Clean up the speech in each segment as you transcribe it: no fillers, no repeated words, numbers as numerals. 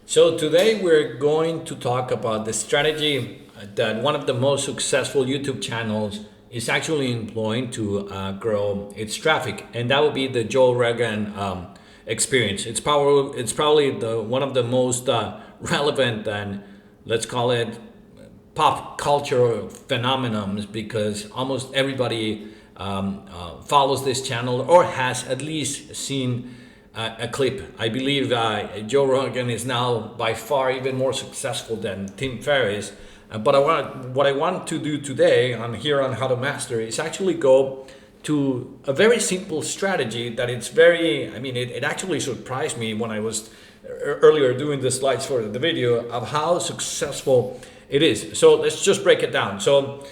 So today we're going to talk about the strategy that one of the most successful YouTube channels is actually employing to grow its traffic, and that would be the Joe Rogan experience. It's probably the one of the most relevant and, let's call it, pop culture phenomenons, because almost everybody follows this channel or has at least seen a clip. I believe Joe Rogan is now by far even more successful than Tim Ferriss. What I want to do today on here on How to Master is actually go to a very simple strategy that it's very, it actually surprised me when I was earlier doing the slides for the video of how successful it is. So let's just break it down. So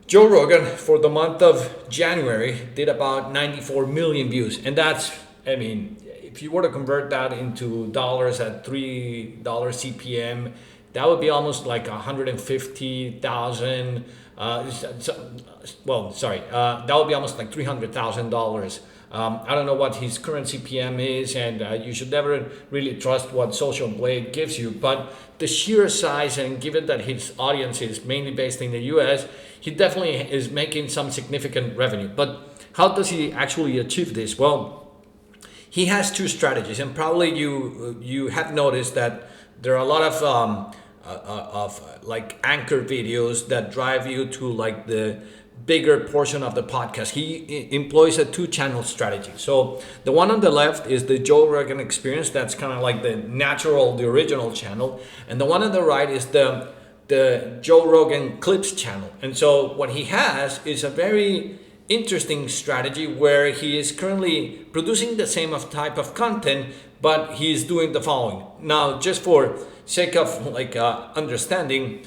Joe Rogan for the month of January did about 94 million views. And that's, if you were to convert that into dollars at $3 CPM, that would be almost like 150,000. That would be almost like $300,000. I don't know what his current CPM is, and you should never really trust what Social Blade gives you. But the sheer size, and given that his audience is mainly based in the US, he definitely is making some significant revenue. But how does he actually achieve this? Well, he has two strategies, and probably you have noticed that there are a lot of like anchor videos that drive you to like the bigger portion of the podcast. He employs a two-channel strategy. So the one on the left is the Joe Rogan Experience. That's kind of like the original channel, and the one on the right is the Joe Rogan Clips channel. And so what he has is a very interesting strategy where he is currently producing the same type of content, but he is doing the following. Now, just for sake of understanding,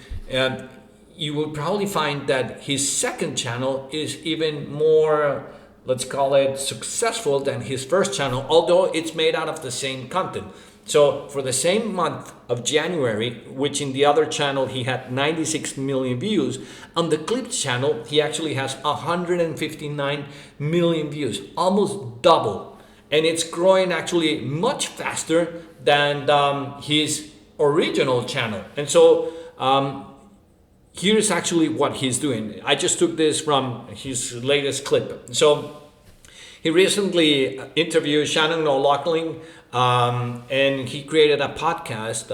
you will probably find that his second channel is even more, let's call it, successful than his first channel, although it's made out of the same content. So for the same month of January, which in the other channel he had 96 million views, on the Clips channel he actually has 159 million views, almost double. And it's growing actually much faster than his original channel. And so here's actually what he's doing. I just took this from his latest clip. So he recently interviewed Shannon O'Loughlin, and he created a podcast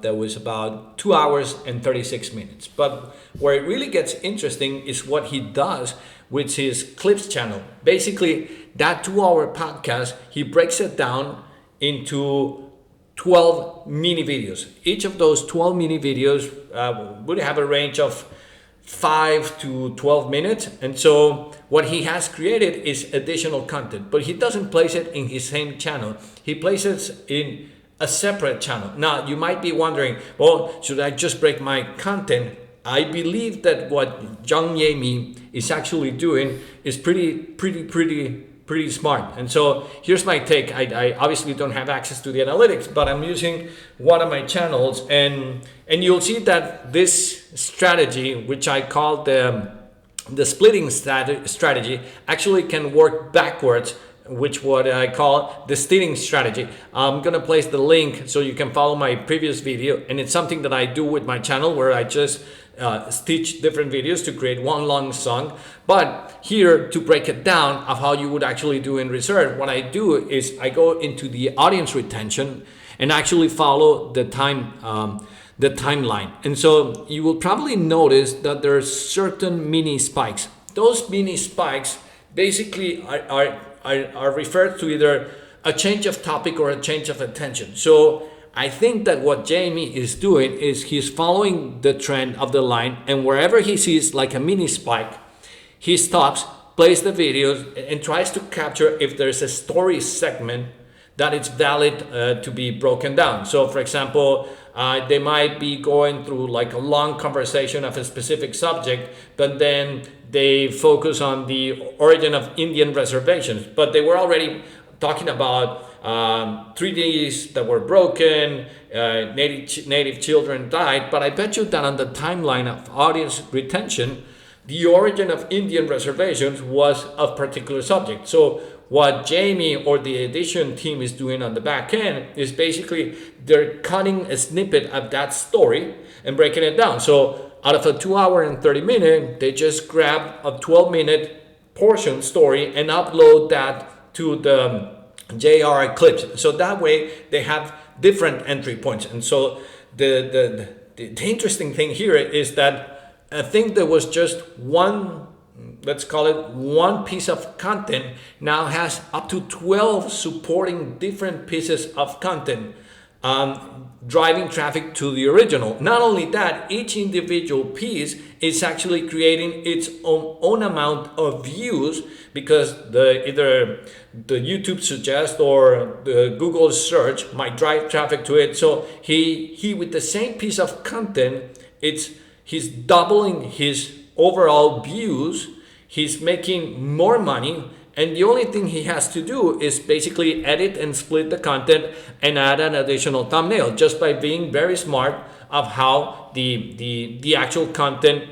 that was about 2 hours and 36 minutes. But where it really gets interesting is what he does with his Clips channel. Basically, that 2-hour podcast, he breaks it down into 12 mini videos. Each of those 12 mini videos would have a range of 5 to 12 minutes. And so what he has created is additional content, but he doesn't place it in his same channel. He places it in a separate channel. Now, you might be wondering, well, should I just break my content? I believe that what John Yami is actually doing is pretty smart. And so here's my take. I obviously don't have access to the analytics, but I'm using one of my channels, and you'll see that this strategy, which I call the splitting strategy, actually can work backwards, which what I call the stealing strategy. I'm gonna place the link so you can follow my previous video, and it's something that I do with my channel where I just stitch different videos to create one long song. But here, to break it down of how you would actually do in research, what I do is I go into the audience retention and actually follow the timeline. And so you will probably notice that there are certain mini spikes. Those mini spikes basically are referred to either a change of topic or a change of attention. So I think that what Jamie is doing is he's following the trend of the line, and wherever he sees like a mini spike, he stops, plays the videos, and tries to capture if there's a story segment that it's valid to be broken down. So for example, they might be going through like a long conversation of a specific subject, but then they focus on the origin of Indian reservations, but they were already talking about treaties that were broken, native children died. But I bet you that on the timeline of audience retention, the origin of Indian reservations was a particular subject. So what Jamie or the edition team is doing on the back end is basically they're cutting a snippet of that story and breaking it down. So out of a 2 hour and 30 minute, they just grab a 12-minute portion story and upload that to the JR clips. So that way they have different entry points. And so the interesting thing here is that I think there was just one, let's call it one piece of content, now has up to 12 supporting different pieces of content, driving traffic to the original. Not only that, each individual piece is actually creating its own amount of views, because either the YouTube suggest or the Google search might drive traffic to it. So he with the same piece of content, he's doubling his overall views, he's making more money, and the only thing he has to do is basically edit and split the content and add an additional thumbnail, just by being very smart of how the actual content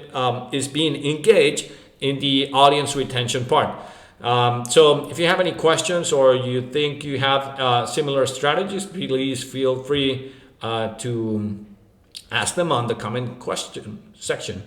is being engaged in the audience retention part. So if you have any questions or you think you have similar strategies, please feel free to ask them on the comment question section.